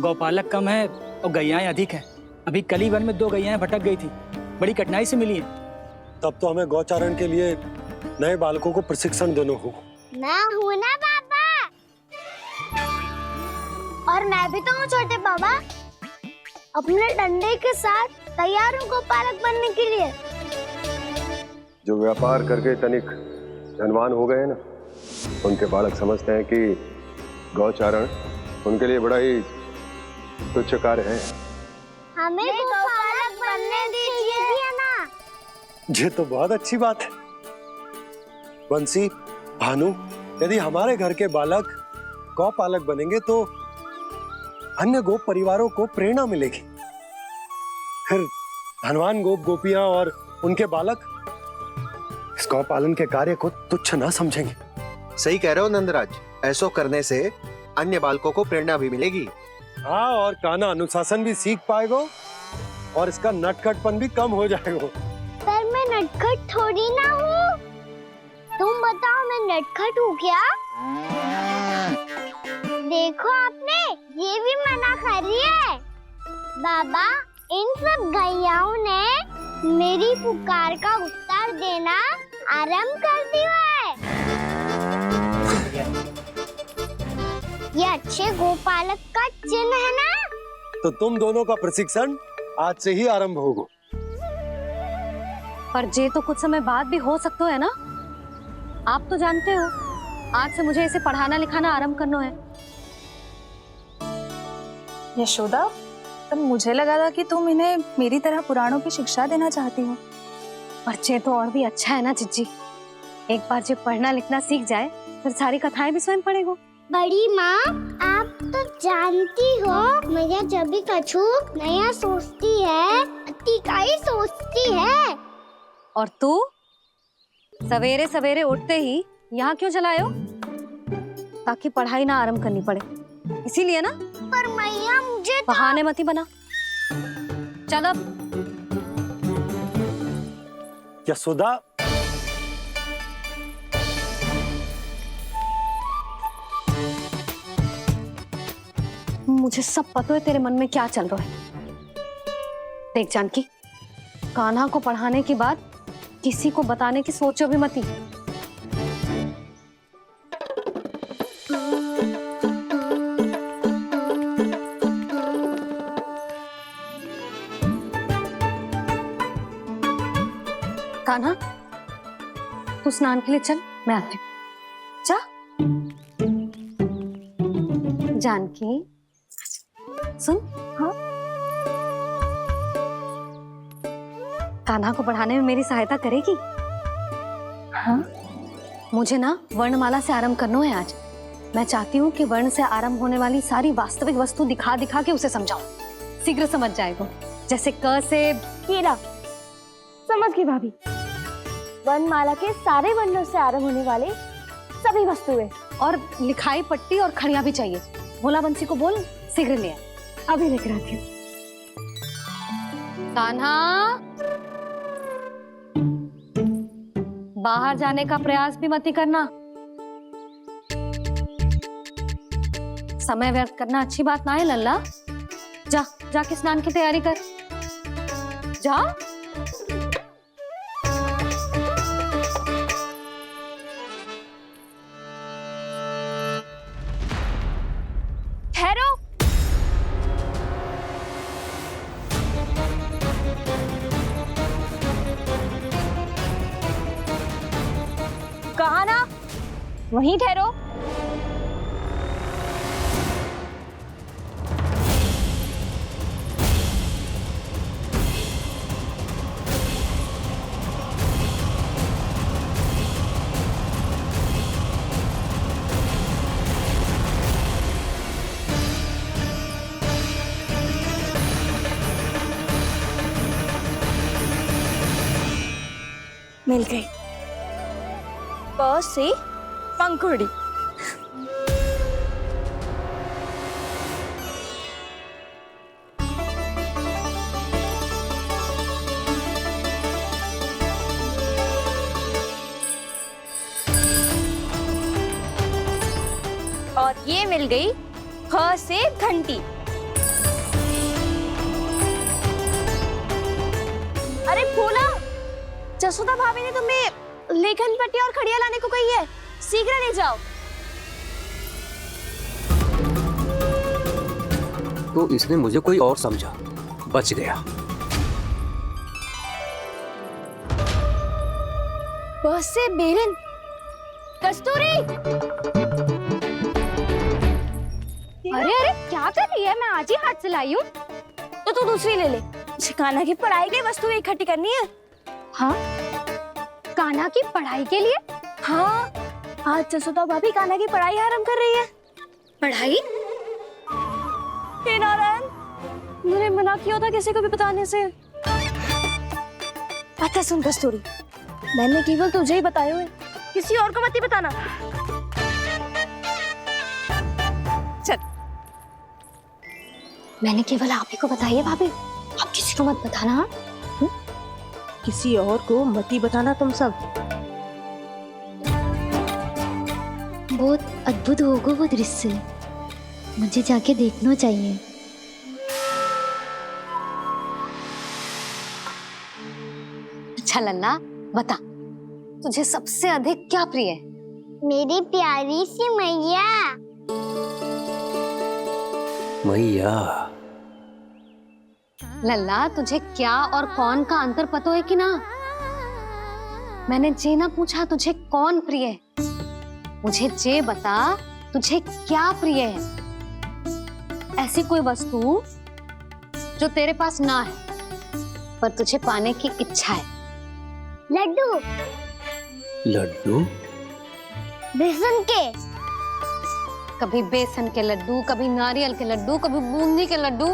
गौपालक कम है और गैयाएं अधिक है। अभी कली वन में 2 गैयाएं भटक गई थी, बड़ी कठिनाई से मिली है। तब तो हमें गौचारण के लिए नए बालकों को प्रशिक्षण देना होगा। मैं हूँ ना पापा, और मैं भी तो हूँ छोटे पापा। अपने डंडे के साथ तैयार हूँ गौपालक बनने के लिए। जो व्यापार करके तनिक धनवान हो गए ना, उनके बालक समझते हैं कि गौचारण उनके लिए बड़ा ही तुच्छ कार्य है। हमें गौपालक बनने दीजिए ना। ये तो बहुत अच्छी बात है। बंसी, भानु, यदि हमारे घर के बालक गौपालक बनेंगे तो अन्य गोप परिवारों को प्रेरणा मिलेगी। फिर धनवान गोप गोपियां और उनके बालक इस गौपालन के कार्य को तुच्छ ना समझेंगे। सही कह रहे हो नंदराज, ऐसा करने से अन्य बालकों को प्रेरणा भी मिलेगी। हाँ, और कान्हा अनुशासन भी सीख पाएगा और इसका नटखटपन भी कम हो जाएगा। पर मैं नटखट थोड़ी ना हूँ। तुम बताओ, मैं नटखट हूँ क्या? देखो आपने, ये भी मना कर रही है। बाबा, इन सब गैयाओं ने मेरी पुकार का उत्तर देना आरंभ कर दिया है। ये अच्छे गोपालक का चिन्ह है ना? तो तुम दोनों का प्रशिक्षण आज से ही आरंभ होगा। पर ये तो कुछ समय बाद भी हो सकता है ना। आप तो जानते हो, आज से मुझे इसे पढ़ाना लिखाना आरंभ करना है। यशोदा, तब मुझे लगा था कि तुम इन्हें मेरी तरह पुराणों की शिक्षा देना चाहती हो। पर ये तो और भी अच्छा है ना जिज्जी। एक बार जब पढ़ना लिखना सीख जाए फिर सारी कथाएं भी स्वयं पढ़ेगा। बड़ी माँ, आप तो जानती हो, मैया जब भी कछु नया सोचती है, अतिका ही सोचती है। और तू सवेरे सवेरे उठते ही यहाँ क्यों चलाए हो? ताकि पढ़ाई ना आरंभ करनी पड़े, इसीलिए ना। पर मैया मुझे बहाने मती बना। चल अब। यशोदा, मुझे सब पता है तेरे मन में क्या चल रहा है। देख जानकी, कान्हा को पढ़ाने की बात किसी को बताने की सोचो भी मती। कान्हा, तू स्नान के लिए चल, मैं आती हूँ। जा। जानकी, सुन। हाँ, कान्हा को पढ़ाने में मेरी सहायता करेगी? हाँ, मुझे ना वर्णमाला से आरंभ करना है आज। मैं चाहती हूँ कि वर्ण से आरंभ होने वाली सारी वास्तविक वस्तु दिखा दिखा के उसे समझाऊं। शीघ्र समझ जाएगा। जैसे क से कीड़ा। समझ गई भाभी। वर्णमाला के सारे वर्णों से आरंभ होने वाले सभी वस्तुएं, और लिखाई पट्टी और खड़िया भी चाहिए। भोला बंसी को बोल, शीघ्र ले आ। अभी लेकर आती हूँ। कान्हा, बाहर जाने का प्रयास भी मत ही करना। समय व्यर्थ करना अच्छी बात ना है लल्ला। जा, जाके स्नान की तैयारी कर। जा। ठहरो। कहा ना, वहीं ठहरो। मिल गई। प से पंखुड़ी। और ये मिल गई ख से घंटी। अरे फूला, जसोदा भाभी ने तुम्हें लेखन पट्टी और खड़िया लाने को कही है, शीघ्र ले जाओ। तो इसने मुझे कोई और समझा, बच गया। बस से बेरन, कस्तूरी। अरे अरे क्या कर रही है? मैं आज ही हाथ से लाई हूँ। तो तू दूसरी ले ले। कान्हा की पढ़ाई की वस्तु इकट्ठी करनी है। हाँ, कान्हा की पढ़ाई के लिए? हाँ, आज जसोदा भाभी कान्हा की पढ़ाई आरंभ कर रही है। पढ़ाई? हे नारायण, मैंने मना किया था किसी को भी बताने से। अच्छा सुन कस्तूरी, मैंने केवल तुझे ही बताए हुए, किसी और को मत ही बताना। चल। मैंने केवल आप ही को बताई है भाभी, आप किसी को मत बताना। हाँ? किसी और को मत ही बताना तुम सब। बहुत अद्भुत होगा वो दृश्य, मुझे जाके देखना चाहिए। अच्छा लल्ला, बता, तुझे सबसे अधिक क्या प्रिय है? मेरी प्यारी सी मैया। मैया। लल्ला, तुझे क्या और कौन का अंतर पता है कि ना? मैंने जे ना पूछा तुझे कौन प्रिय है, मुझे जे बता तुझे क्या प्रिय है। ऐसी कोई वस्तु जो तेरे पास ना है पर तुझे पाने की इच्छा है। लड्डू। लड्डू? बेसन के। कभी बेसन के लड्डू, कभी नारियल के लड्डू, कभी बूंदी के लड्डू।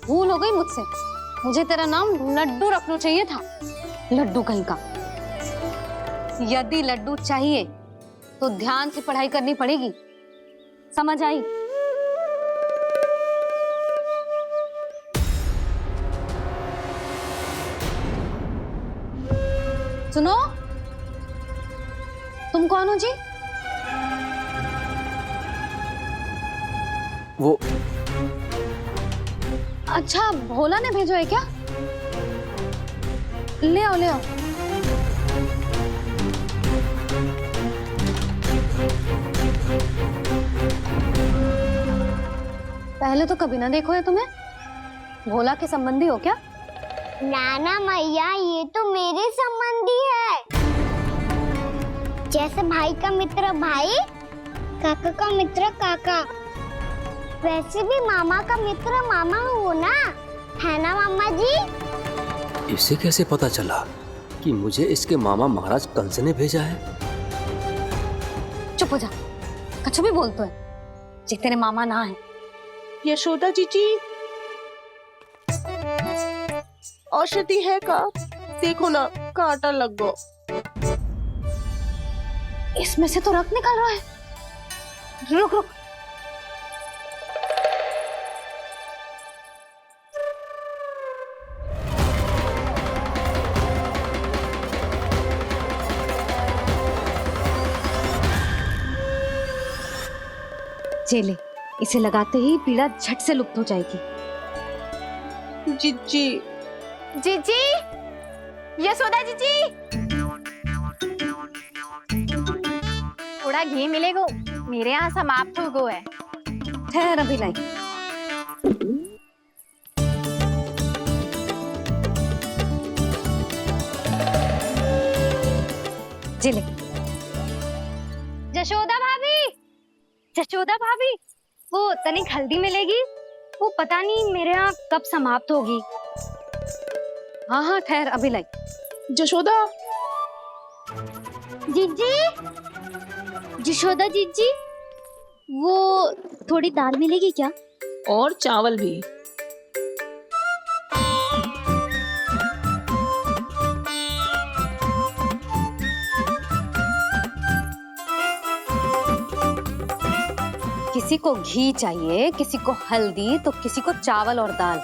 भूल हो गई मुझसे, मुझे तेरा नाम लड्डू रखना चाहिए था। लड्डू कहीं का। यदि लड्डू चाहिए तो ध्यान से पढ़ाई करनी पड़ेगी, समझ आई? सुनो, तुम कौन हो जी? वो अच्छा, भोला ने भेजो है क्या? ले आओ ले आओ। पहले तो कभी ना देखो है तुम्हें। भोला के संबंधी हो क्या? नाना मैया, ये तो मेरे संबंधी है। जैसे भाई का मित्र भाई, काका का मित्र काका, वैसे भी मामा का मित्र मामा हो ना, है ना मामा जी? इसे कैसे पता चला कि मुझे इसके मामा महाराज कंस ने भेजा है? चुप हो जा, कछु भी बोलते है, जे तेरे मामा ना है। यशोदा जीजी, औषधि है का? देखो ना, कांटा लग गो। इसमें से तो रक्त निकल रहा है। रुक रुक। चले, इसे लगाते ही पीड़ा झट से लुप्त हो जाएगी। जीजी, जीजी, यशोदा जीजी, थोड़ा घी मिलेगा, मेरे यहाँ समाप्त हो गो है। ठहर, अभी लाई। जिले। जशोदा भाभी, जशोदा भाभी, वो तनिक हल्दी मिलेगी? वो पता नहीं मेरे यहाँ कब समाप्त होगी। हाँ हाँ ठहर, अभी लाई। जशोदा, जीजी, जशोदा जीजी, वो थोड़ी दाल मिलेगी क्या? और चावल भी। किसी को घी चाहिए, किसी को हल्दी, तो किसी को चावल और दाल।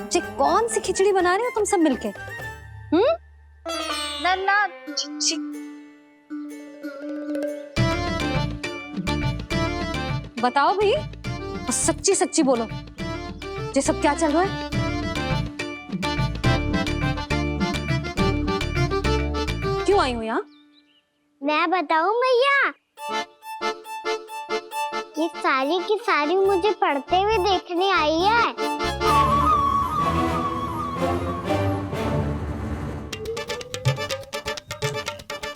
जी, कौन सी खिचड़ी बना रहे हो तुम सब मिलके? नन्ना, बताओ भाई, सच्ची सच्ची बोलो। ये सब क्या चल रहा है? क्यों आई हो यहाँ? मैं बताऊं भैया, ये सारी की सारी मुझे पढ़ते हुए देखने आई है।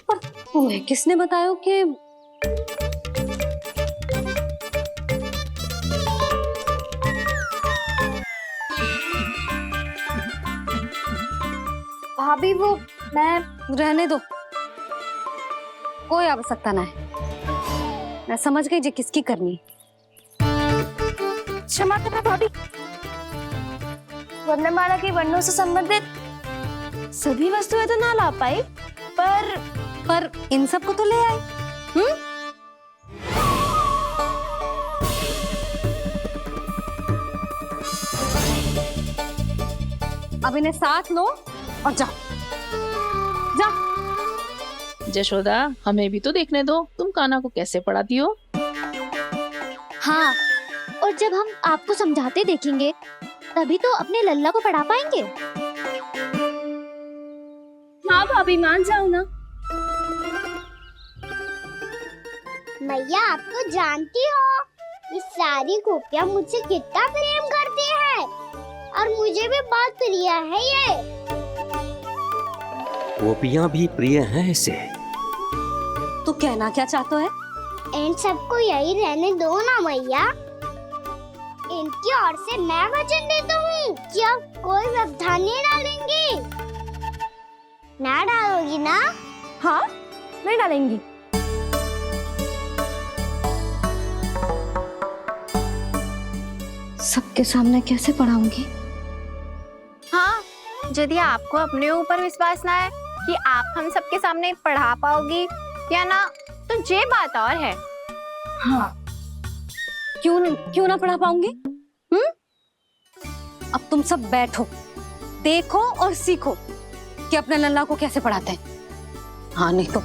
पर तुम्हें किसने बताया कि भाभी वो मैं रहने दो, कोई आवश्यकता ना है। मैं समझ गई जे किसकी करनी। क्षमा करना भाभी, वर्णमाला के वर्णों से संबंधित सभी वस्तुएं तो ना ला पाई, पर इन सब को तो ले आए। अब इन्हें साथ लो और जाओ। जा। जशोदा, हमें भी तो देखने दो तुम कान्हा को कैसे पढ़ाती हो। हाँ, और जब हम आपको समझाते देखेंगे तभी तो अपने लल्ला को पढ़ा पाएंगे। हाँ भाभी, मान जाओ ना। मैया, आप तो जानती हो ये सारी गोपियां मुझसे कितना प्रेम करती है और मुझे भी बहुत प्रिय है ये। गोपियां भी प्रिय हैं इसे। तू कहना क्या चाहता है? इन सबको यही रहने दो ना मैया। इनकी ओर से मैं वचन देता हूँ कि अब कोई व्यवधान नहीं डालेंगी। ना डालोगी ना? हाँ, मैं डालेंगी। सबके सामने कैसे पढ़ाऊंगी? हाँ, यदि आपको अपने ऊपर विश्वास ना है कि आप हम सबके सामने पढ़ा पाओगी या ना, तो ये बात और है। हाँ, क्यों ना पढ़ा पाऊंगी? अब तुम सब बैठो, देखो और सीखो कि अपने लल्ला को कैसे पढ़ाते हैं। हाँ, नहीं तो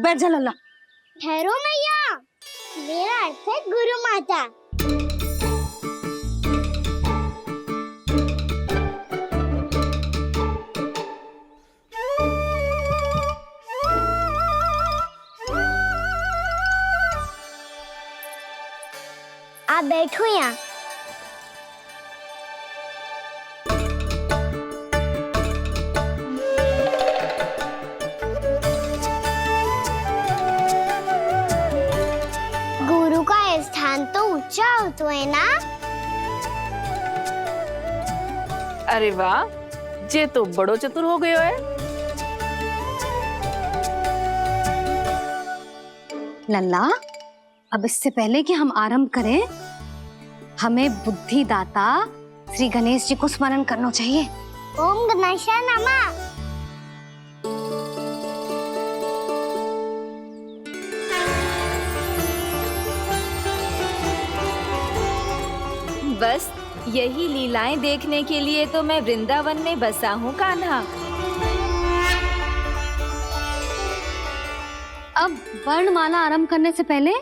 बैठ जा लल्ला। ठहरो मैया, मेरा अर्थ है गुरु माता। आप बैठो यहाँ। गुरु का स्थान तो ऊंचा होता है ना? अरे वाह, जे तो बड़ो चतुर हो गयो है। लल्ला, अब इससे पहले कि हम आरंभ करें, हमें बुद्धिदाता श्री गणेश जी को स्मरण करना चाहिए। ओम गणेशाय नमः। बस यही लीलाएं देखने के लिए तो मैं वृंदावन में बसा हूँ कान्हा। अब वर्णमाला आरंभ करने से पहले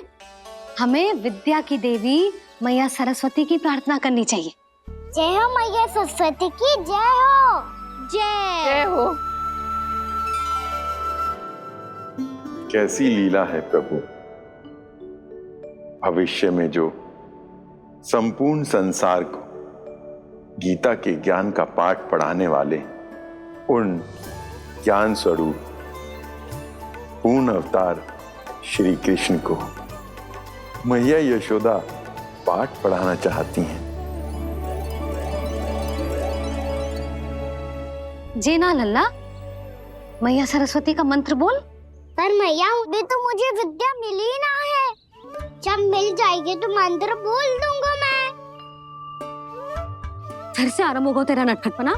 हमें विद्या की देवी मैया सरस्वती की प्रार्थना करनी चाहिए। जय हो मैया सरस्वती की जय हो। जय हो। कैसी लीला है प्रभु, भविष्य में जो संपूर्ण संसार को गीता के ज्ञान का पाठ पढ़ाने वाले उन ज्ञान स्वरूप पूर्ण अवतार श्री कृष्ण को मैया यशोदा पाठ पढ़ाना चाहती हैं। जी ना लल्ला, मैया सरस्वती का मंत्र बोल। पर मैया, अभी तो मुझे विद्या मिली ना है। जब मिल जाएगी तो मंत्र बोल दूंगा मैं। फिर से आरंभ होगा तेरा नटखटपना।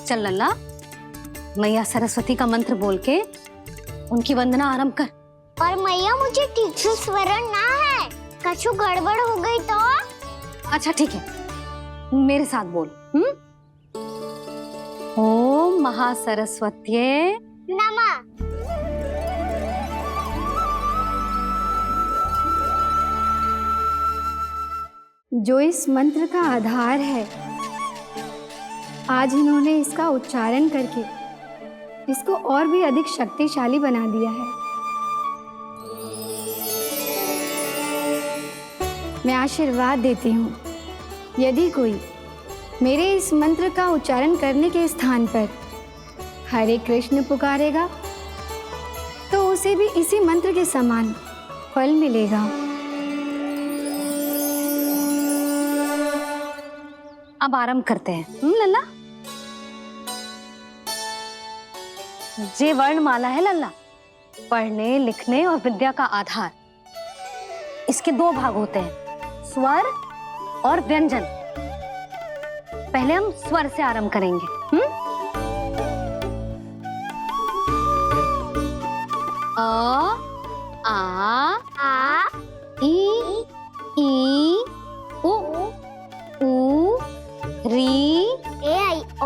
चल लल्ला, मैया सरस्वती का मंत्र बोल के उनकी वंदना आरंभ कर। और मैया, मुझे ठीक से स्मरण ना है। कछु गड़बड़ हो गई तो? अच्छा ठीक है, मेरे साथ बोल। ओम महासरस्वत्ये नमः। जो इस मंत्र का आधार है, आज इन्होंने इसका उच्चारण करके इसको और भी अधिक शक्तिशाली बना दिया है। मैं आशीर्वाद देती हूँ, यदि कोई मेरे इस मंत्र का उच्चारण करने के स्थान पर हरे कृष्ण पुकारेगा तो उसे भी इसी मंत्र के समान फल मिलेगा। अब आरंभ करते हैं। लल्ला, जे वर्णमाला है लल्ला, पढ़ने लिखने और विद्या का आधार। इसके दो भाग होते हैं, स्वर और व्यंजन। पहले हम स्वर से आरंभ करेंगे। अ, आ, ई, उ, री, ए आई ओ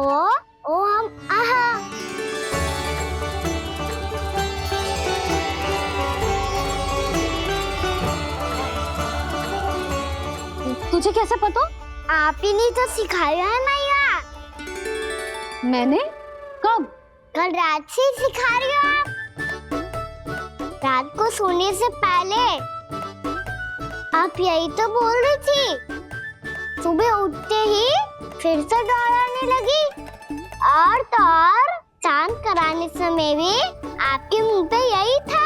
हम आहा। तुझे कैसे पता? आप ही नहीं तो सिखाया है मैया। मैंने? कब? कल रात से सिखा रही हो आप। रात को सोने से पहले आप यही तो बोल रही थी। सुबह उठते ही फिर से दोहराने लगी, और तो और चांद कराने समय भी आपके मुंह पे यही था।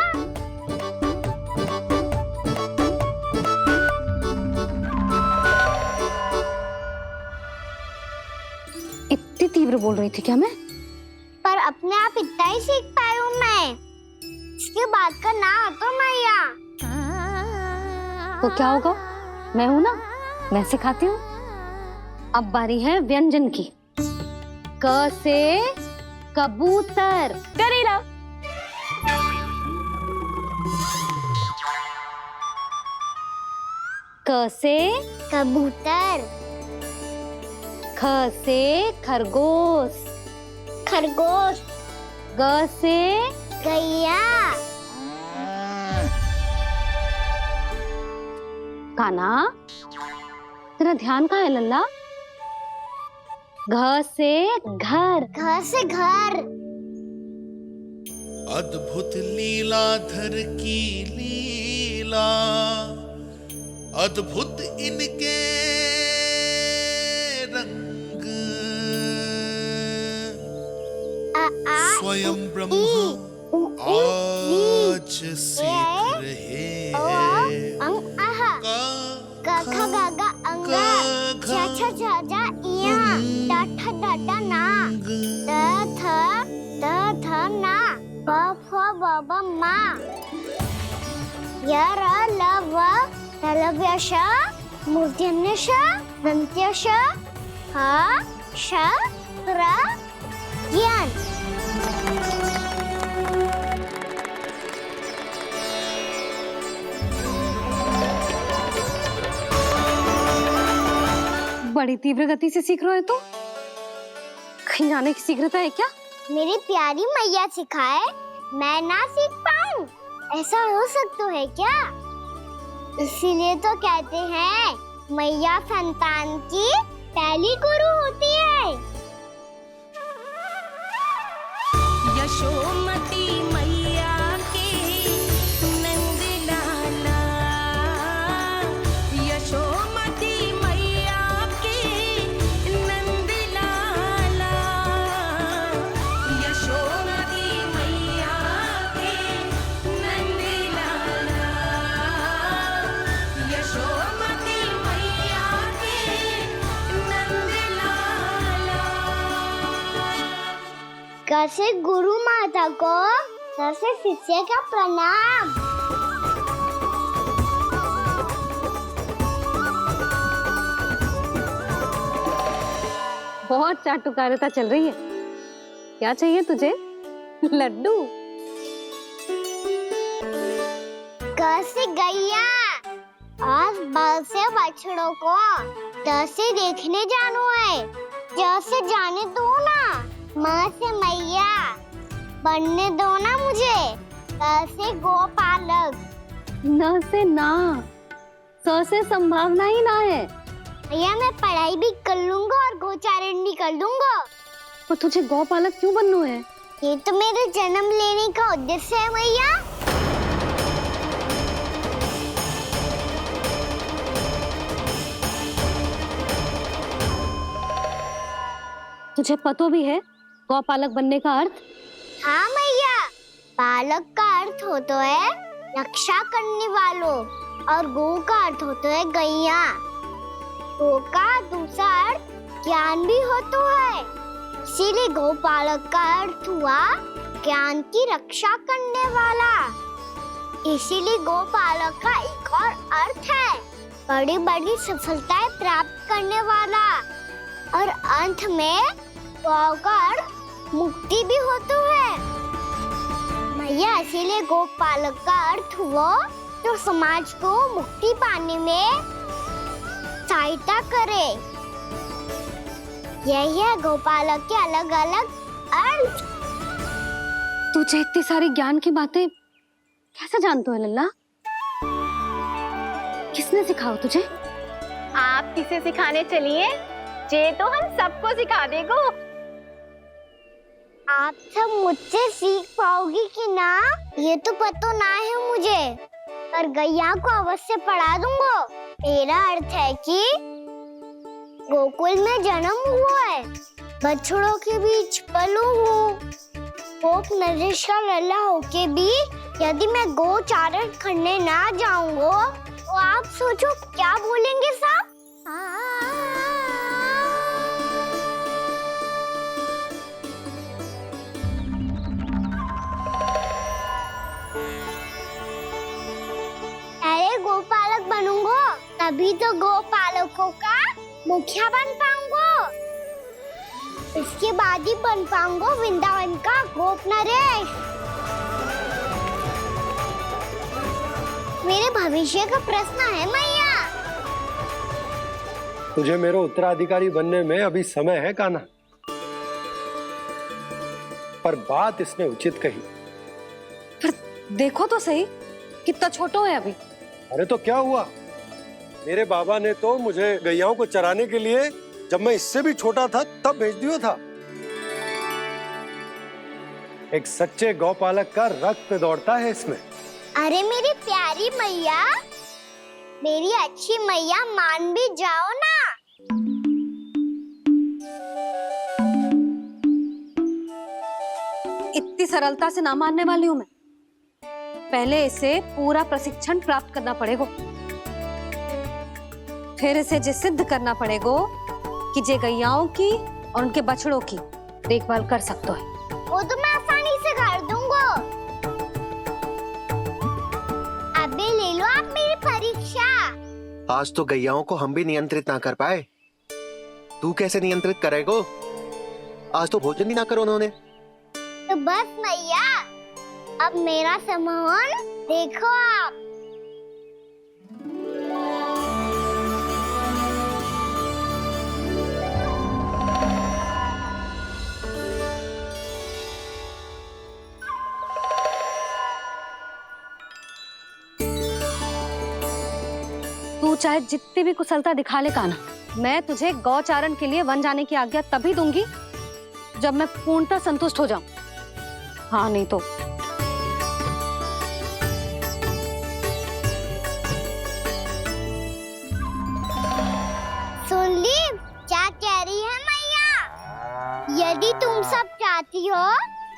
इतनी तीव्र बोल रही थी क्या मैं? पर अपने आप इतना ही सीख पाई हूँ मैं। इसके बाद का ना तो मैया। तो क्या होगा? मैं हूं ना, मैं सिखाती हूँ। अब बारी है व्यंजन की। क से कबूतर। करेला। क से कबूतर। ख से खरगोश। खरगोश। ग से गैया। काना, तेरा ध्यान कहाँ है लल्ला? घ से घर। घर से घर। अद्भुत लीलाधर की लीला, अद्भुत इनके रंग, स्वयं ब्रह्मा आज सीख रहे हैं। क ख ग घ अंग, छ छ झ झ इया, ट ठ ड ड ना, त थ ना, प फ ब ब मा, य र ल व तलव्य श, मूर्धन्य श, दन्त्य श, ह श र ज्ञान। बड़ी तीव्र गति से सीख रहे हो तो? कहीं जाने की शीघ्रता है क्या? मेरी प्यारी मैया सिखाए, मैं ना सीख पाऊं, ऐसा हो सकता है क्या? इसीलिए तो कहते हैं मैया संतान की पहली गुरु होती है। यशोमती मैया के नंद लाला, यशोमती मैया के नंद लाला, यशोमती मैया के नंद लाला, यशोमती मैया के नंद लाला। कैसे गुरु माता को सर से शिष्य का प्रणाम। बहुत चाटुकारिता चल रही है। क्या चाहिए तुझे? लड्डू। ग से गैया। आज बल से बछड़ों को जैसे देखने जानो है, जैसे जाने दो ना, माँ से मैया बनने दो ना मुझे, जैसे गोपालक। न से ना, स से संभावना ही ना है। भैया मैं पढ़ाई भी कर लूंगा और गोचारण भी कर दूंगा। और तुझे गौपालक क्यों बनना है? ये तो मेरे जन्म लेने का उद्देश्य है भैया। तुझे पता भी है गौपालक बनने का अर्थ? हाँ भैया, पालक का अर्थ होता है रक्षा करने वालों और गौ का अर्थ होता है गैया। गौ का दूसरा अर्थ ज्ञान भी होता है, इसीलिए गौपालक का अर्थ हुआ ज्ञान की रक्षा करने वाला। इसीलिए गौपालक का एक और अर्थ है बड़ी बड़ी सफलताएं प्राप्त करने वाला, और अंत में गौ का अर्थ मुक्ति भी होता है। भैया इसीलिए गोपालक का अर्थ हुआ जो समाज को मुक्ति पाने में सहायता करे। यही है गोपालक के अलग अलग अर्थ। तुझे इतनी सारी ज्ञान की बातें कैसे जानते हो लल्ला? किसने सिखाओ तुझे? आप किसे सिखाने चलिए, जे तो हम सबको सिखा देगो। आप सब मुझसे सीख पाओगी कि ना ये तो पता ना है मुझे, पर गैया को अवश्य पढ़ा दूंगा। मेरा अर्थ है कि गोकुल में जन्म हुआ है, बछड़ों के बीच पलू हूँ, गोप नरेश का लल्ला होके भी यदि मैं गोचारण करने ना जाऊंगा तो आप सोचो क्या बोलेंगे साहब? अरे गोपालक बनूंगा तभी तो गोपालकों का मुखिया बन पाऊंगा, इसके बाद ही बन पाऊंगा वृंदावन का गोप नरेश। मेरे भविष्य का प्रश्न है मैया। तुझे मेरा उत्तराधिकारी बनने में अभी समय है कान्हा, पर बात इसने उचित कही। पर देखो तो सही कितना छोटा है अभी। अरे तो क्या हुआ, मेरे बाबा ने तो मुझे गैयाओं को चराने के लिए जब मैं इससे भी छोटा था तब भेज दिया था। एक सच्चे गौपालक का रक्त दौड़ता है इसमें। अरे मेरी प्यारी मैया, मेरी अच्छी मैया, मान भी जाओ ना। इतनी सरलता से ना मानने वाली हूँ मैं। पहले इसे पूरा प्रशिक्षण प्राप्त करना पड़ेगा, फिर इसे जे सिद्ध करना पड़ेगा कि जे गैयाओं की और उनके बछड़ों की देखभाल कर सकते है। वो तो मैं आसानी से कर दूंगा। अबे ले लो आप मेरी परीक्षा। आज तो गैयाओं को हम भी नियंत्रित ना कर पाए, तू कैसे नियंत्रित करेगो? आज तो भोजन भी ना करो उन्होंने। तो बस मैया, अब मेरा सम्मान देखो आप। तू चाहे जितनी भी कुशलता दिखा ले कान्हा, मैं तुझे गौचारण के लिए वन जाने की आज्ञा तभी दूंगी जब मैं पूर्णतः संतुष्ट हो जाऊं। हाँ नहीं तो सुन ली क्या कह रही है मैया? यदि तुम सब चाहती हो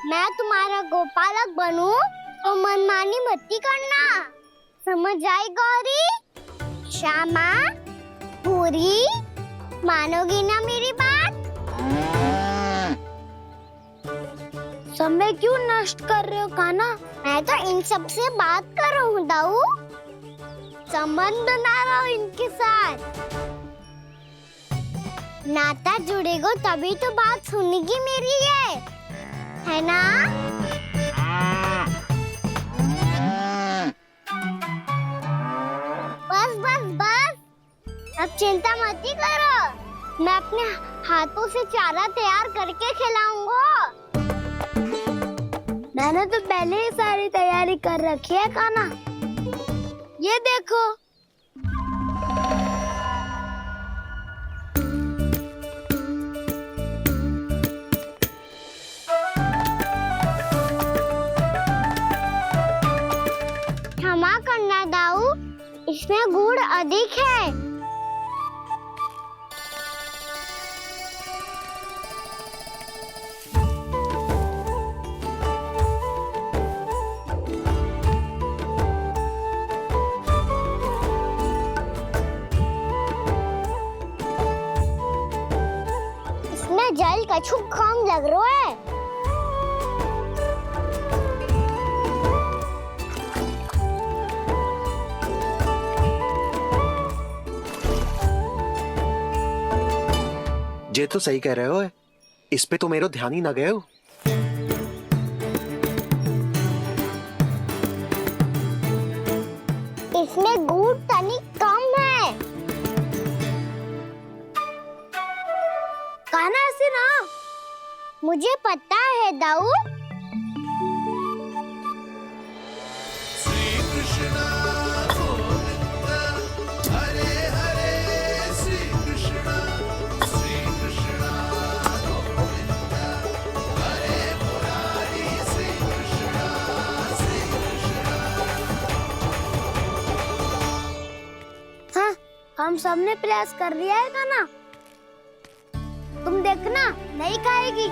मैं तुम्हारा गोपालक बनूं तो मनमानी मत करना, समझ आई गौरी? श्यामा, पूरी, मानोगी ना मेरी बात? समय क्यों नष्ट कर रहे हो कान्हा? मैं तो इन सब से बात कर रहा हूँ दाऊ, संबंध बना रहा हूँ इनके साथ। नाता जुड़ेगा तभी तो बात सुनेगी मेरी है ना? बस बस चिंता मत ही करो, मैं अपने हाथों से चारा तैयार करके खिलाऊंगा। मैंने तो पहले ही सारी तैयारी कर रखी है कान्हा। ये देखो। क्षमा करना दाऊ, इसमें गुड़ अधिक है। इसमें जल कछु कम लग रहा है। जे तो सही कह रहे हो, इस पे तो मेरो ध्यान ही ना गए हो। इसमें गुड़ तनिक कम है। कान्हा ऐसे ना। मुझे पता है दाऊ। श्री कृष्ण गोविंद हरे हरे, श्री कृष्ण गोविंद हरे मुरारी, श्री कृष्ण हाँ, हम सबने प्रयास कर लिया है कान्हा। तुम देखना, नहीं खाएगी।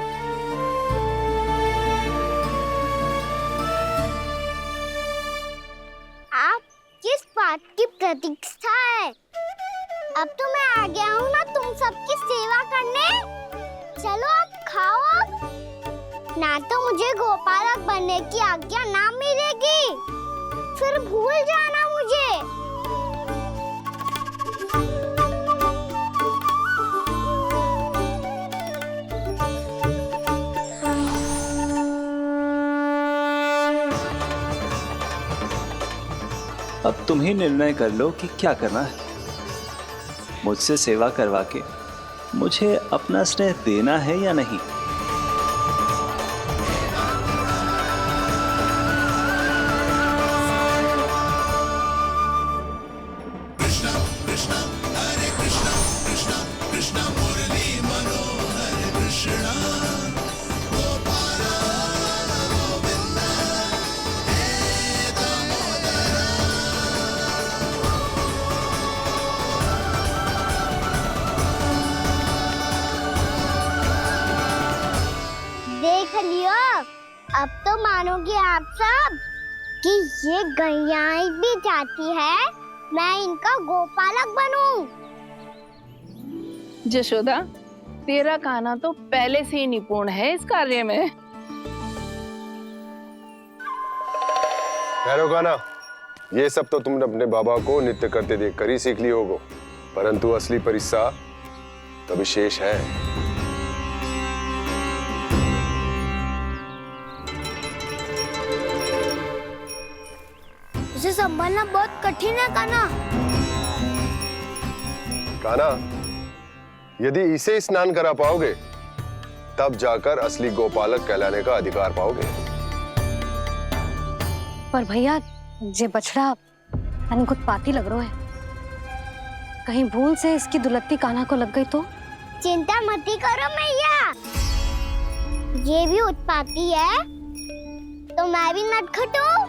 आप किस बात की प्रतीक्षा है? अब तो मैं आ गया हूँ ना तुम सबकी सेवा करने। चलो अब खाओ अब। ना तो मुझे गोपालक बनने की आज्ञा ना मिलेगी, फिर भूल जाना मुझे। अब तुम ही निर्णय कर लो कि क्या करना है। मुझसे सेवा करवा के मुझे अपना स्नेह देना है या नहीं। देख लियो, अब तो मानोगे आप सब कि ये गैयाएं भी चाहती है मैं इनका गोपालक बनूं। जशोदा, तेरा कान्हा तो पहले से ही निपुण है इस कार्य में। ठहरो कान्हा, ये सब तो तुमने अपने बाबा को नृत्य करते देखकर ही सीख ली होगो, परंतु असली परिस्सा तो विशेष है। उसे संभालना बहुत कठिन है कान्हा। कान्हा, यदि इसे स्नान करा पाओगे तब जाकर असली गोपालक कहलाने का अधिकार पाओगे। पर भैया, जे बछड़ा अनकुत पाती लग रहा है, कहीं भूल से इसकी दुलत्ती कान्हा को लग गई तो? चिंता मत ही करो मैया, ये भी उत्पाती है तो मैं भी नटखट हूँ।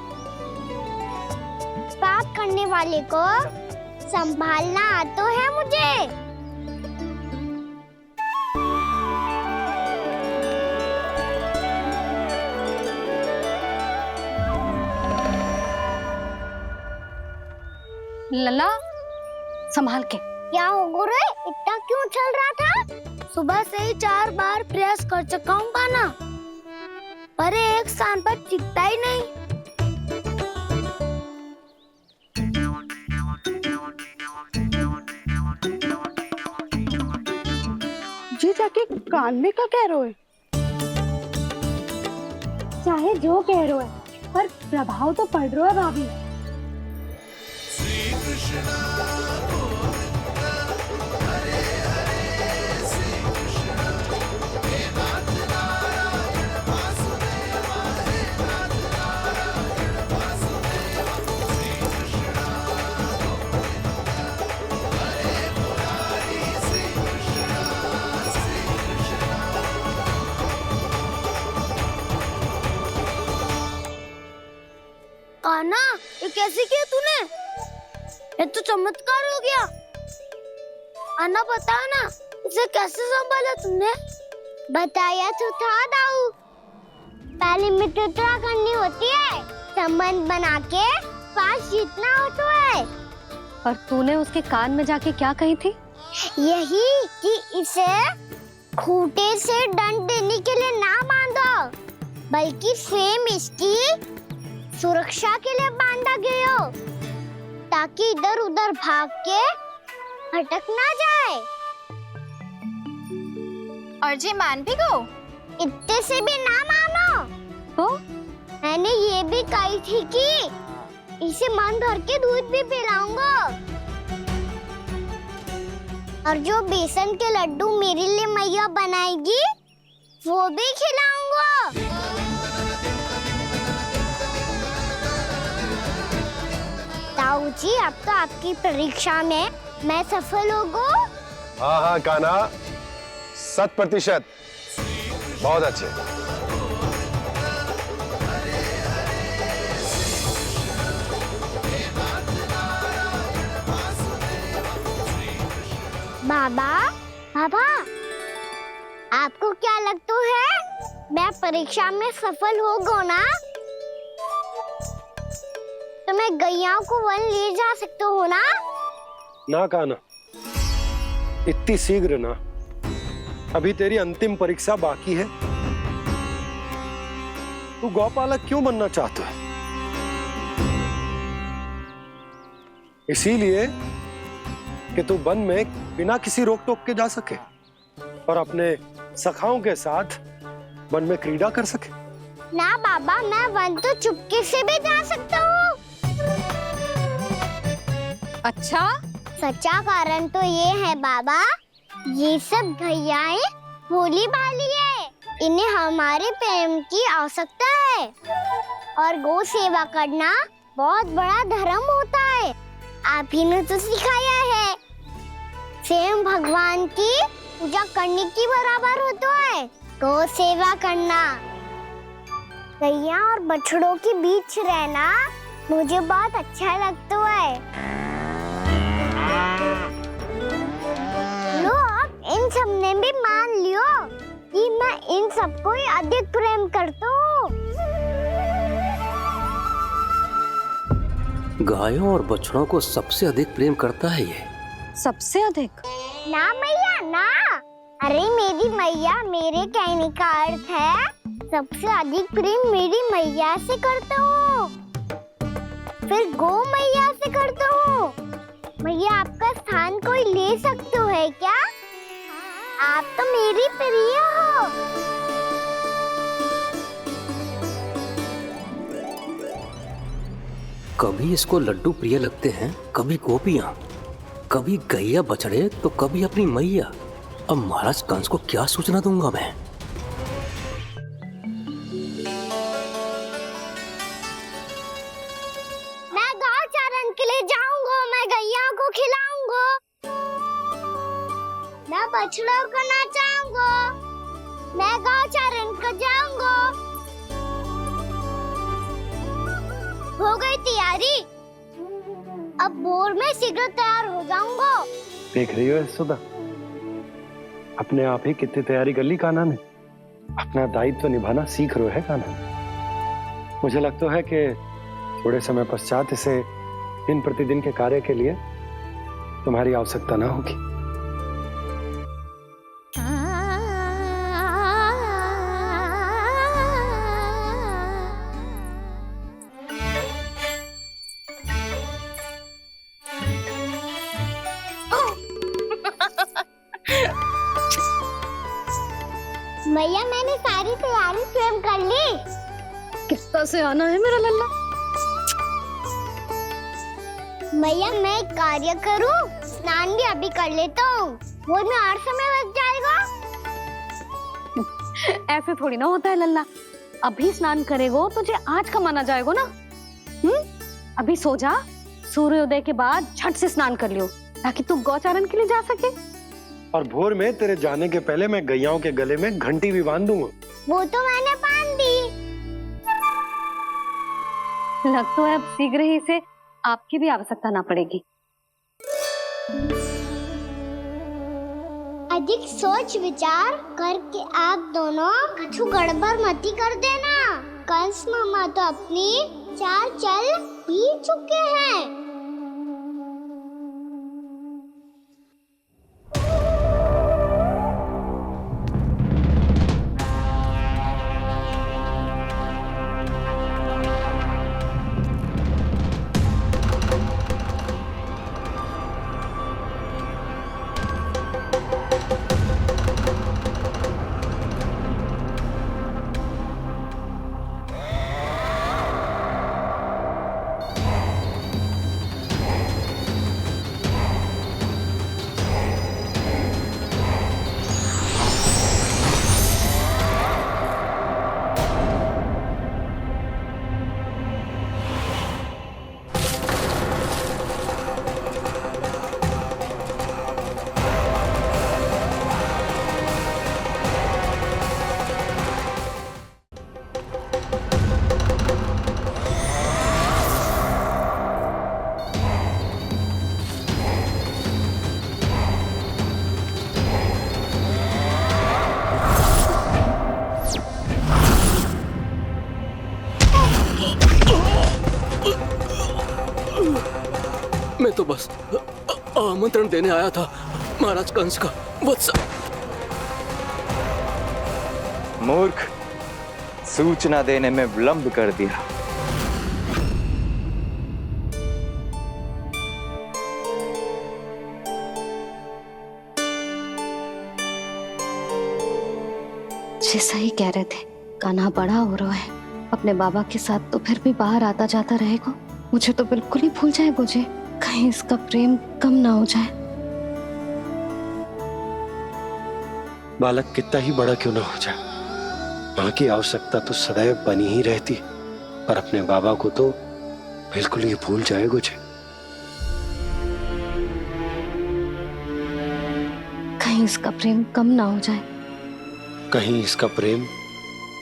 पाप करने वाले को संभालना आता है मुझे। लला, संभाल के। क्या हो गुरु, इतना क्यों चल रहा था? सुबह से ही 4 बार प्रयास कर चुका हूँ कान्हा, पर एक स्थान पर टिकता ही नहीं। जी जाके कान में क्या कह रहे हो? चाहे जो कह रहे हो है, पर प्रभाव तो पड़ रहा है भाभी। श्री कृष्ण गोविंद ये कैसे किया तूने? ये तो चमत्कार हो गया। आना बता ना, इसे कैसे संभाला तुमने? बताया तो था दाऊ। पहले मित्रता करनी होती है, संबंध बना के पास जीतना होता है। पर तूने उसके कान में जाके क्या कही थी? यही कि इसे खूंटे से दंड देने के लिए ना बांधो, बल्कि स्वयं इसकी सुरक्षा के लिए बांधा गया हो, ताकि इधर उधर भाग के भटक ना जाए। और जी मान भी गो? इतने से भी ना मानो। तो मैंने ये भी कही थी कि इसे मन भर के दूध भी पिलाऊंगा, और जो बेसन के लड्डू मेरे लिए मैया बनाएगी वो भी खिलाऊंगा। ताऊ जी, अब तो आपकी परीक्षा में मैं सफल होगा। हाँ हाँ कान्हा, 100%। बहुत अच्छे। बाबा, बाबा, आपको क्या लगता है मैं परीक्षा में सफल होगा ना? तो मैं गैया को वन ले जा सकता हूँ ना? ना कान्हा, इतनी शीघ्र ना। अभी तेरी अंतिम परीक्षा बाकी है। तू गौपालक क्यों बनना चाहता है? इसीलिए कि तू वन में बिना किसी रोक टोक के जा सके और अपने सखाओं के साथ वन में क्रीड़ा कर सके। ना बाबा, मैं वन तो चुपके से भी जा सकता हूँ। अच्छा? सच्चा कारण तो ये है बाबा, ये सब गैयाएं भोली भाली है, इन्हें हमारे प्रेम की आवश्यकता है, और गौ सेवा करना बहुत बड़ा धर्म होता है। आप ही ने तो सिखाया है, स्वयं भगवान की पूजा करने की बराबर होता है गौ सेवा करना। गैया और बछड़ों के बीच रहना मुझे बहुत अच्छा लगता है। लो, अब इन सब ने भी मान लियो कि मैं इन सबको ही अधिक प्रेम करता हूँ। गायों और बछड़ों को सबसे अधिक प्रेम करता है ये। सबसे अधिक? ना मैया ना, अरे मेरी मैया, मेरे कहने का अर्थ है सबसे अधिक प्रेम मेरी मैया से करता हूँ, फिर गौ मैया से करता हूँ। मैया, आपका स्थान कोई ले सकते है क्या? आप तो मेरी प्रिय हो। कभी इसको लड्डू प्रिय लगते हैं, कभी गोपियां, कभी गैया बछड़े, तो कभी अपनी मैया। अब महाराज कंस को क्या सूचना दूंगा मैं? मैं गांव चारण के लिए जाऊंगा, मैं गैया को खिलाऊंगा, मैं बछड़ों को नचाऊंगा, मैं गांव चारण को जाऊंगा। हो गई तैयारी, अब भोर में शीघ्र तैयार हो जाऊंगा। देख रही हो यशोदा, अपने आप ही कितनी तैयारी कर ली कान्हा ने। अपना दायित्व निभाना सीख रहे है कान्हा। मुझे लगता है कि थोड़े समय पश्चात इसे दिन प्रतिदिन के कार्य के लिए तुम्हारी आवश्यकता ना होगी। भैया, मैंने सारी तैयारी स्वयं कर ली। कितना से आना है मेरा लल्ला? भैया, मैं एक कार्य करूं, स्नान भी अभी कर लेता हूँ, वो में और समय लग जाएगा। ऐसे थोड़ी ना होता है लल्ला, अभी स्नान करेगो तुझे आज कमाना जाएगो ना। अभी सो जा, सूर्योदय के बाद झट से स्नान कर लियो ताकि तू गौचारण के लिए जा सके। और भोर में तेरे जाने के पहले मैं गैयाओं के गले में घंटी भी बांध दूंगा। वो तो मैंने बांध दी। लग तो है अब शीघ्र ही इसे आपकी भी आवश्यकता ना पड़ेगी। अधिक सोच विचार करके आप दोनों कछु गड़बड़ मती कर देना। कंस मामा तो अपनी चाल चल ही चुके हैं। मैं तो बस आमंत्रण देने आया था महाराज कंस का। वत्स मूर्ख, सूचना देने में विलंब कर दिया। जैसा ही कह रहे थे, कान्हा बड़ा हो रहा है, अपने बाबा के साथ तो फिर भी बाहर आता जाता रहेगा। मुझे तो बिल्कुल ही भूल जाए मुझे, कहीं इसका प्रेम कम ना हो जाए। बालक कितना ही बड़ा क्यों ना हो जाए, माँ की आवश्यकता तो सदैव बनी ही रहती, पर अपने बाबा को तो बिल्कुल ही भूल जाए मुझे। कहीं इसका प्रेम कम ना हो जाए, कहीं इसका प्रेम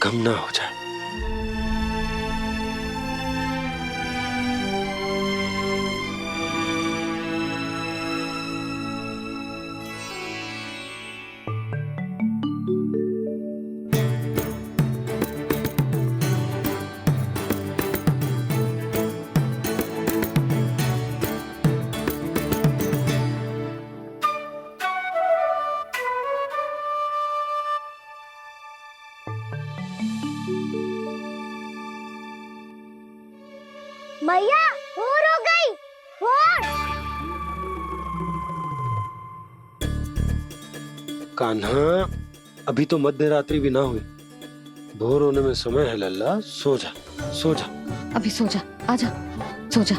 कम ना हो जाए। मैया भोर हो गई, भोर। कान्हा, अभी तो मध्य रात्रि भी ना हुई, भोर होने में समय है लल्ला। सो जा, सो जा। अभी सो जा, आजा, सो जा।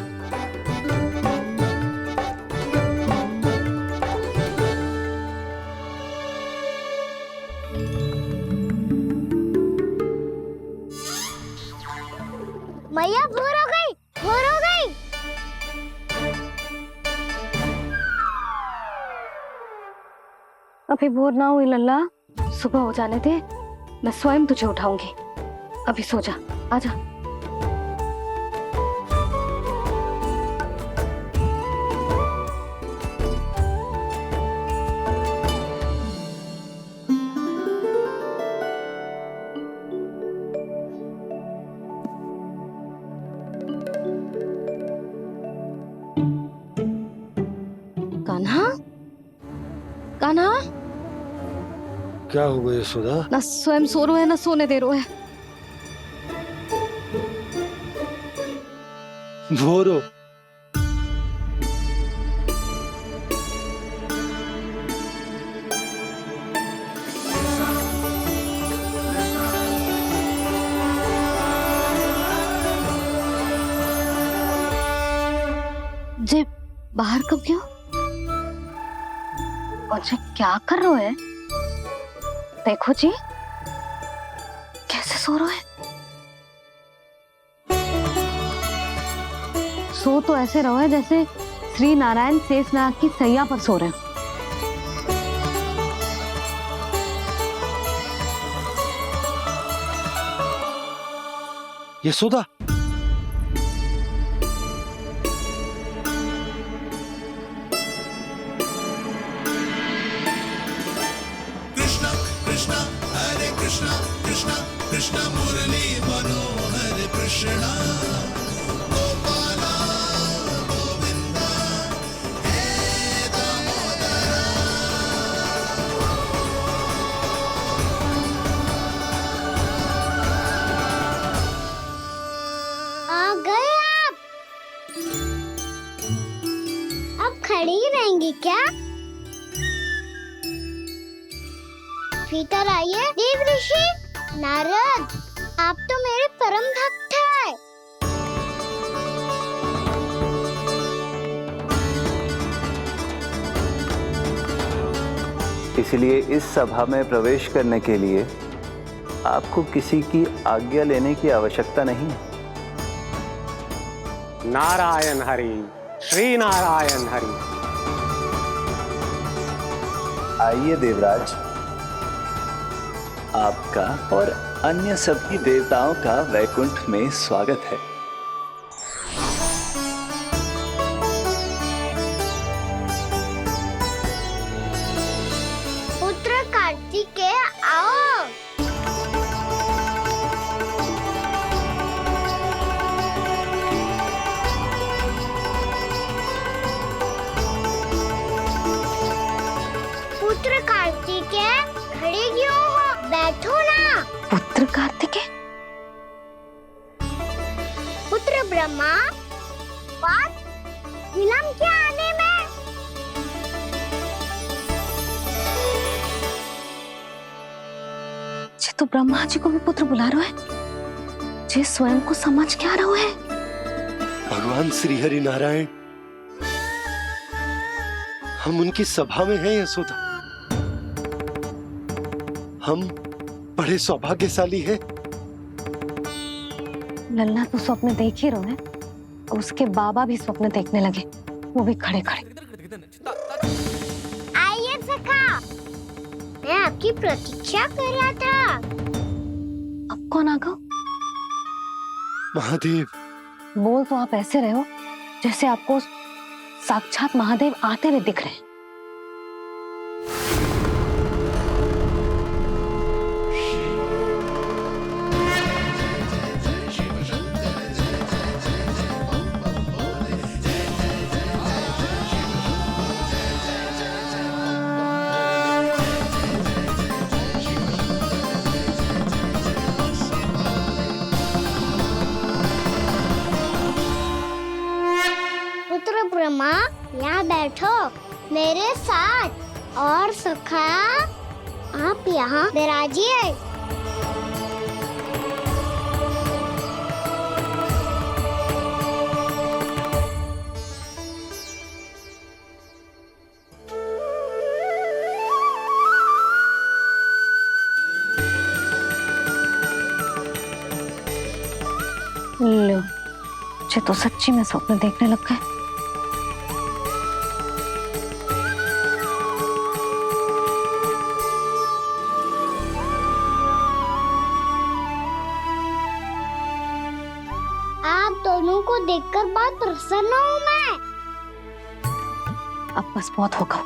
मैया भोर हो गई, भोर हो गई। अभी भोर ना हुई लल्ला, सुबह हो जाने दे, मैं स्वयं तुझे उठाऊंगी। अभी सो जा, आजा। कान्हा, कान्हा, क्या हो गया यशोदा? ना स्वयं सो रो है ना सोने दे रो है। भोरो, जे बाहर कब गया? और जे क्या कर रहे है? देखो जी, कैसे सो रहा है। सो तो ऐसे रहो है जैसे श्री नारायण शेषनाग की सैया पर सो रहे हैं। यशोदा, खड़ी ही रहेंगी क्या? भीतर आइए देव ऋषि। नारद, आप तो मेरे परम भक्त हैं। इसलिए इस सभा में प्रवेश करने के लिए आपको किसी की आज्ञा लेने की आवश्यकता नहीं है। नारायण हरि, श्री नारायण हरि। आइए देवराज, आपका और अन्य सभी देवताओं का वैकुंठ में स्वागत है। पुत्र कार्तिकेय आओ। पुत्र कार्तिकेय, खड़े क्यों हो? बैठो ना। पुत्र कार्तिकेय? पुत्र ब्रह्मा, बात विलंब क्या आने में? जे तो ब्रह्मा जी को भी पुत्र बुला रहा है, जे स्वयं को समझ क्या रहा है। भगवान श्री हरि नारायण, हम उनकी सभा में हैं यशोदा। हम बड़े सौभाग्यशाली हैं। लल्ला तो स्वप्न देख ही रहे हैं, और उसके बाबा भी स्वप्न देखने लगे, वो भी खड़े खड़े। आइए सखा, मैं आपकी प्रतीक्षा कर रहा था। अब कौन आ गया? महादेव। बोल तो आप ऐसे रहे हो जैसे आपको साक्षात महादेव आते हुए दिख रहे हैं। पुत्र ब्रह्मा, यहाँ बैठो मेरे साथ। और सखा, आप यहाँ विराजिए। लो, मुझे तो सच्ची में स्वप्न देखने लग गए। आप दोनों को देखकर बहुत प्रसन्न हूँ मैं। अब बस बहुत होगा,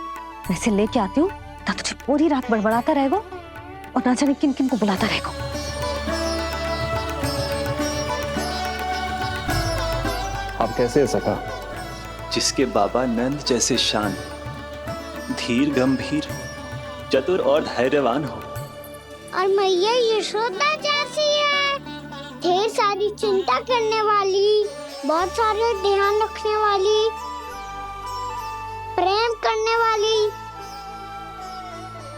वैसे लेके आती हूँ ना, तुझे पूरी रात बड़बड़ाता रहेगा और ना जाने किन किन को बुलाता रहेगा। आप कैसे है सखा? जिसके बाबा नंद जैसे शांत, धीर गंभीर, चतुर और धैर्यवान हो, और मैया यशोदा जैसी है, ढेर सारी चिंता करने वाली, बहुत सारे ध्यान रखने वाली, प्रेम करने वाली।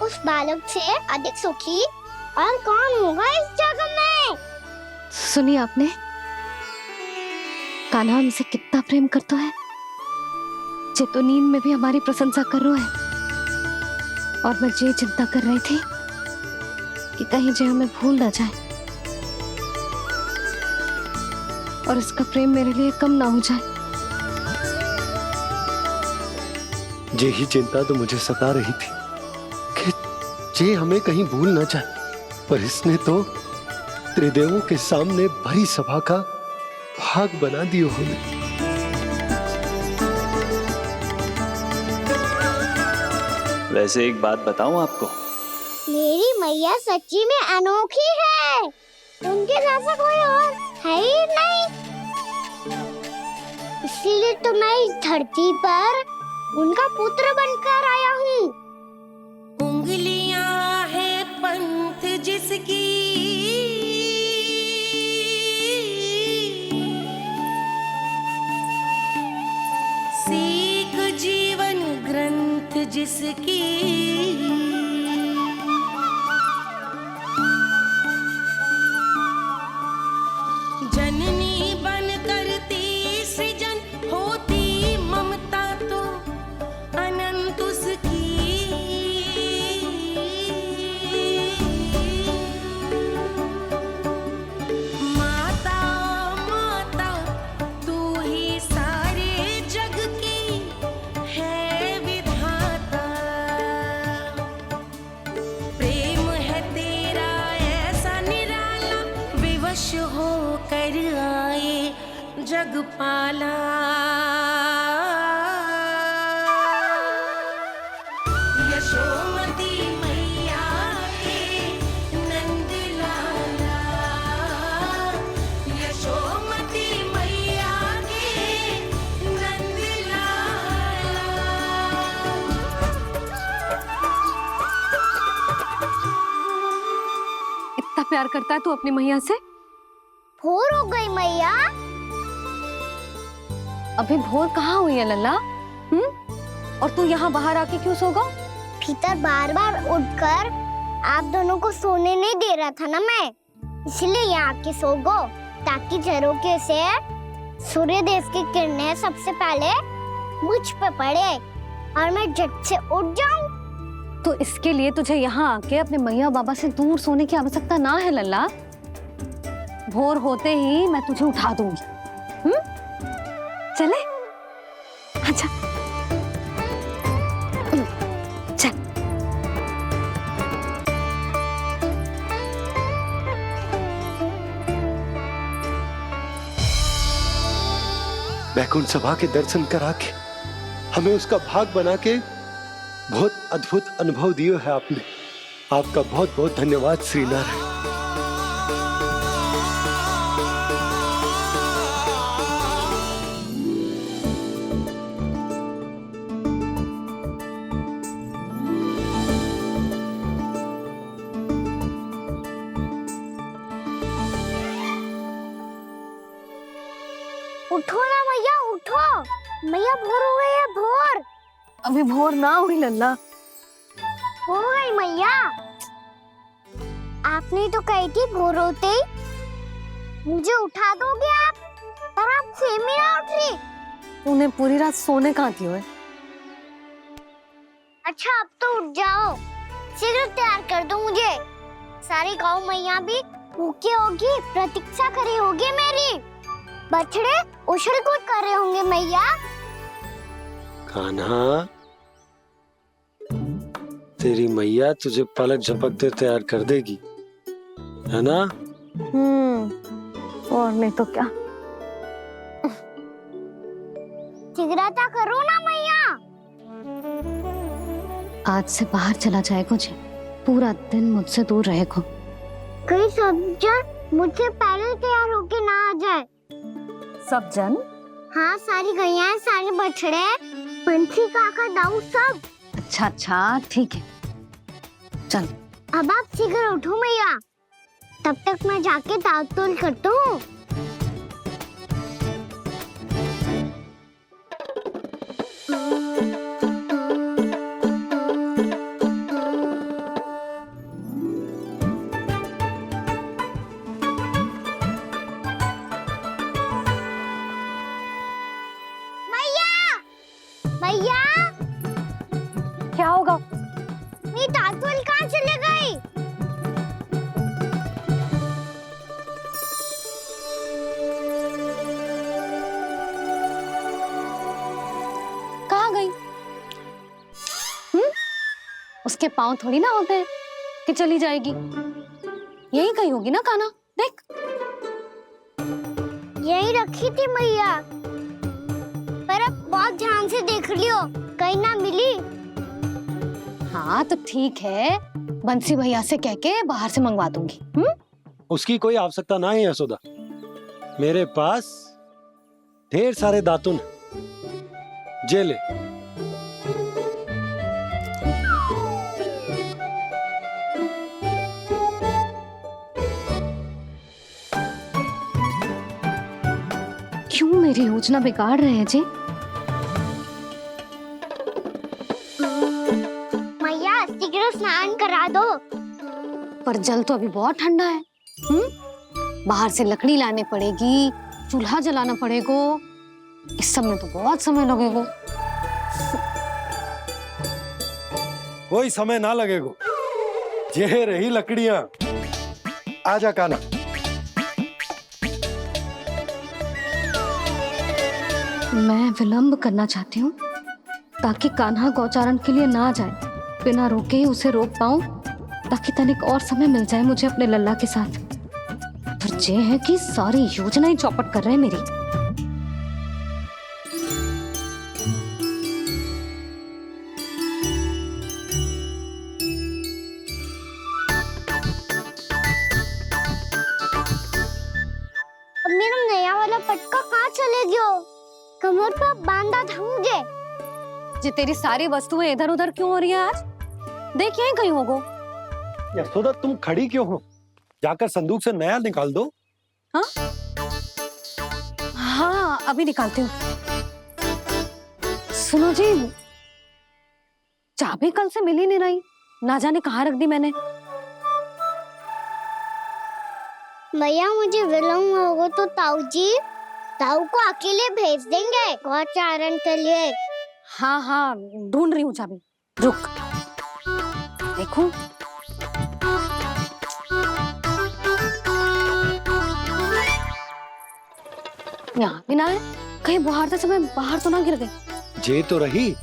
उस बालक से अधिक सुखी और कौन होगा इस जग में? सुनिए आपने, कान्हा हमसे कितना प्रेम करता है, जे तो नींद में भी हमारी प्रशंसा कर रहा है। और मैं ये चिंता कर रही थी कि कहीं जे हमें भूल ना जाए और इसका प्रेम मेरे लिए कम ना हो जाए। यही चिंता तो मुझे सता रही थी कि जे हमें कहीं भूल ना जाए, पर इसने तो त्रिदेवों के सामने भरी सभा का भाग बना दियो हमें। वैसे एक बात बताऊं आपको, मेरी मैया सच्ची में अनोखी है, उनके जैसा कोई और है ही नहीं। इसीलिए तो मैं इस धरती पर उनका पुत्र बनकर आया हूँ। उंगलियां है पंथ जिसकी, सीख जीवन जिसकी जननी बन करती सृजन होती ममता तो अनंत उसकी माता माता तू ही सारे जग की है विधाता प्रेम है तेरा ऐसा निराला विवश हो कर आए जग पाला यशोमती मैया के नंद लाला यशोमती मैया के नंद लाला इतना प्यार करता है तू अपनी मैया से? भोर हो गई मैया। अभी भोर कहाँ हुई है लल्ला? और तू यहाँ बाहर आके क्यों सो गया? भीतर बार बार उठकर आप दोनों को सोने नहीं दे रहा था ना मैं, इसलिए यहाँ आके सो गो ताकि झरोखे से सूर्य देव की किरणें सबसे पहले मुझ पे पड़े और मैं झट से उठ जाऊं। तो इसके लिए तुझे यहाँ आके अपने मैया बाबा से दूर सोने की आवश्यकता ना है लल्ला। भोर होते ही मैं तुझे उठा दूंगी। चले अच्छा चल। वैकुंठ सभा के दर्शन करा के हमें उसका भाग बना के बहुत अद्भुत अनुभव दिए है आपने। आपका बहुत बहुत धन्यवाद श्री नारायण। उठो ना मैया उठो, मैया भोर हो गई है भोर। अभी भोर ना हुई लल्ला। हो गई मैया। आपने तो कही थी भोर होते ही मुझे उठा दोगे आप, पर आप सेम ही ना उठ रही। तूने पूरी रात सोने कहाँ थी हुए? अच्छा अब तो उठ जाओ, शीघ्र तैयार कर दो मुझे। सारी गाँव मैया भी भूखी होगी, प्रतीक्षा करी होगी मेरी। बछड़े उछल कूद कर रहे होंगे मैया। कान्हा, तेरी मैया तुझे पलक झपकते तैयार कर देगी, है ना? और नहीं तो क्या। शीघ्रता करो ना मैया। आज से बाहर चला जाएगा जी, पूरा दिन मुझसे दूर रहेगा। कहीं सब जन मुझसे पहले तैयार होके ना आ जाए। सब जन? हाँ, सारी गैया, सारे बछड़े, पंछी, काका, दाऊ सब। अच्छा अच्छा ठीक है, चल। अब आप शीघ्र उठो मैया, तब तक मैं जाके ताल-तोल करता हूँ। मैया, क्या होगा? मेरी ताल-तोल कहाँ चले गई? कहाँ गई? उसके पाँव थोड़ी ना होते हैं कि चली जाएगी। यही कहीं होगी ना कान्हा, देख। यही रखी थी मैया, पर अब बहुत ध्यान से देख लियो, कहीं ना मिली। हाँ तो ठीक है, बंसी भैया से कह के बाहर से मंगवा दूंगी। उसकी कोई आवश्यकता ना है यशोदा, मेरे पास ढेर सारे दातुन जे ले। क्यों मेरी योजना बिगाड़ रहे हैं जी? बुझा दो। पर जल तो अभी बहुत ठंडा है। बाहर से लकड़ी लाने पड़ेगी, चूल्हा जलाना पड़ेगा। इस सब में तो बहुत समय लगेगा। कोई समय ना लगेगा, ये रही लकड़ियां। आजा काना। मैं विलंब करना चाहती हूँ ताकि कान्हा गौचारण के लिए ना जाए। बिना रोके ही उसे रोक पाऊं, ताकि तनिक और समय मिल जाए मुझे अपने लल्ला के साथ। पर ये है कि सारी योजना ही चौपट कर रहे हैं मेरी। अब मेरा नया वाला पटका कहाँ चले गयो? कमर पर बांधा था मुझे। जे तेरी सारी वस्तुएं इधर उधर क्यों हो रही है आज? देख यहीं कहीं होगो। यशोदा तुम खड़ी क्यों हो? जाकर संदूक से नया निकाल दो। हाँ हाँ, अभी निकालती हूँ। सुनो जी, चाबी कल से मिल ही नहीं रही, ना जाने कहाँ रख दी मैंने। भैया मुझे विलम्ब होगा तो ताऊ को अकेले भेज देंगे गौचारण के लिए। हाँ हाँ, ढूंढ रही हूँ चाबी, रुक। देखूं। यहाँ भी ना है, कहीं बुहारते समय बाहर तो ना गिर गई। जे तो रही।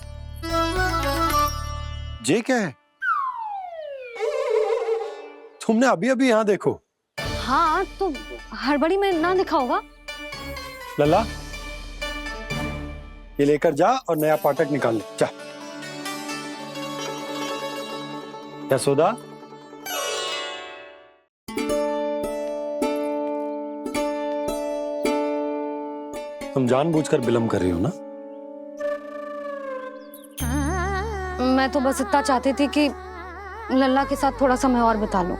जे क्या है? तुमने अभी अभी यहाँ देखो। हाँ तो हड़बड़ी में ना दिखा होगा। लल्ला, ये लेकर जा और नया पाठक निकाल ले, जा। यशोदा, तुम जानबूझकर विलम्ब कर रही हो ना? मैं तो बस इतना चाहती थी कि लल्ला के साथ थोड़ा समय और बिता लूं।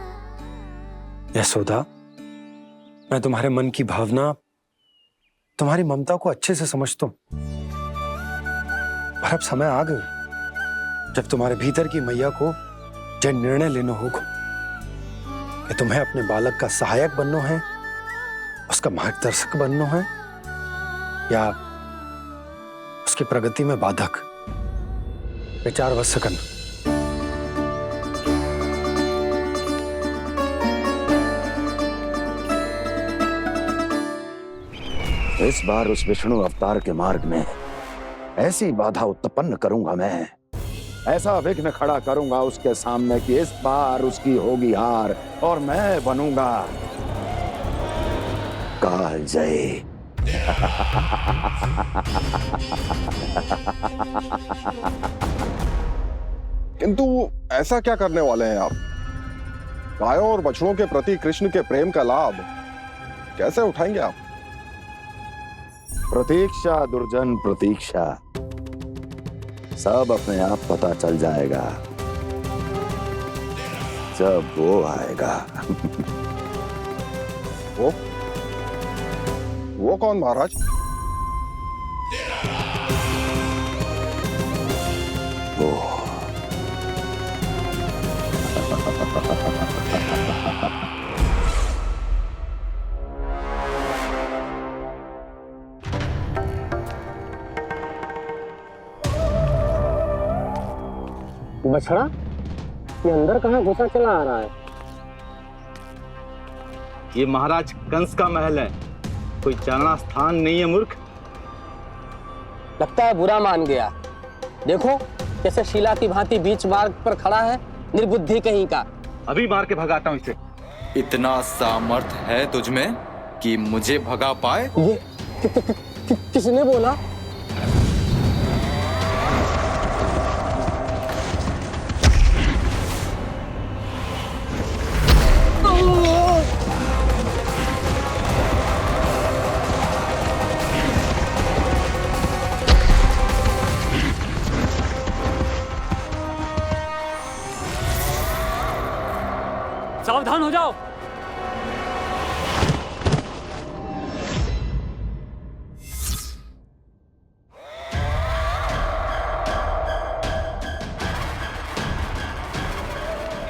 यशोदा, मैं तुम्हारे मन की भावना, तुम्हारी ममता को अच्छे से समझता हूं। पर अब समय आ गया जब तुम्हारे भीतर की मैया को यह निर्णय लेना होगा कि तुम्हें अपने बालक का सहायक बनना है, उसका मार्गदर्शक बनना है, या उसकी प्रगति में बाधक। विचार अवश्य करना। इस बार उस विष्णु अवतार के मार्ग में ऐसी बाधा उत्पन्न करूंगा मैं, ऐसा विघ्न खड़ा करूंगा उसके सामने कि इस बार उसकी होगी हार और मैं बनूंगा कालजयी। किंतु ऐसा क्या करने वाले हैं आप? गायों और बछड़ों के प्रति कृष्ण के प्रेम का लाभ कैसे उठाएंगे आप? प्रतीक्षा दुर्जन प्रतीक्षा, सब अपने आप पता चल जाएगा जब वो आएगा। वो कौन महाराज? वो बछड़ा, ये अंदर कहाँ घुसा चला आ रहा है? ये महाराज कंस का महल है, कोई चारणा स्थान नहीं है मूर्ख। लगता है बुरा मान गया। देखो कैसे शीला की भांति बीच मार्ग पर खड़ा है, निर्बुद्धि कहीं का। अभी मार के भगाता हूँ इसे। इतना सामर्थ है तुझमें कि मुझे भगा पाए? ये किसने बोला? सावधान हो जाओ।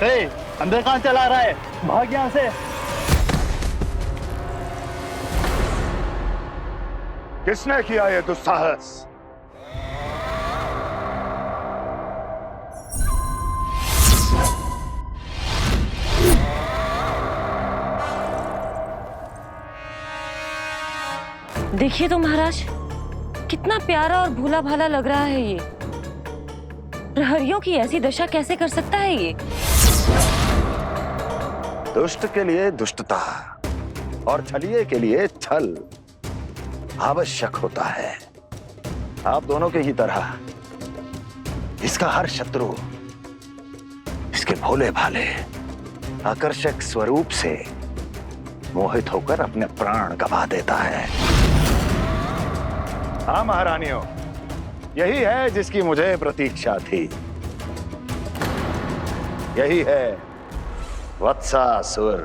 अंदर कहाँ चला रहा है? भाग यहाँ से। किसने किया ये दुस्साहस? देखिए तो महाराज, कितना प्यारा और भोला भाला लग रहा है ये। प्रहरियों की ऐसी दशा कैसे कर सकता है ये? दुष्ट के लिए दुष्टता और छलिए के लिए छल आवश्यक होता है। आप दोनों के ही तरह इसका हर शत्रु इसके भोले भाले आकर्षक स्वरूप से मोहित होकर अपने प्राण गंवा देता है। हाँ महारानियों, यही है जिसकी मुझे प्रतीक्षा थी। यही है वत्सासुर।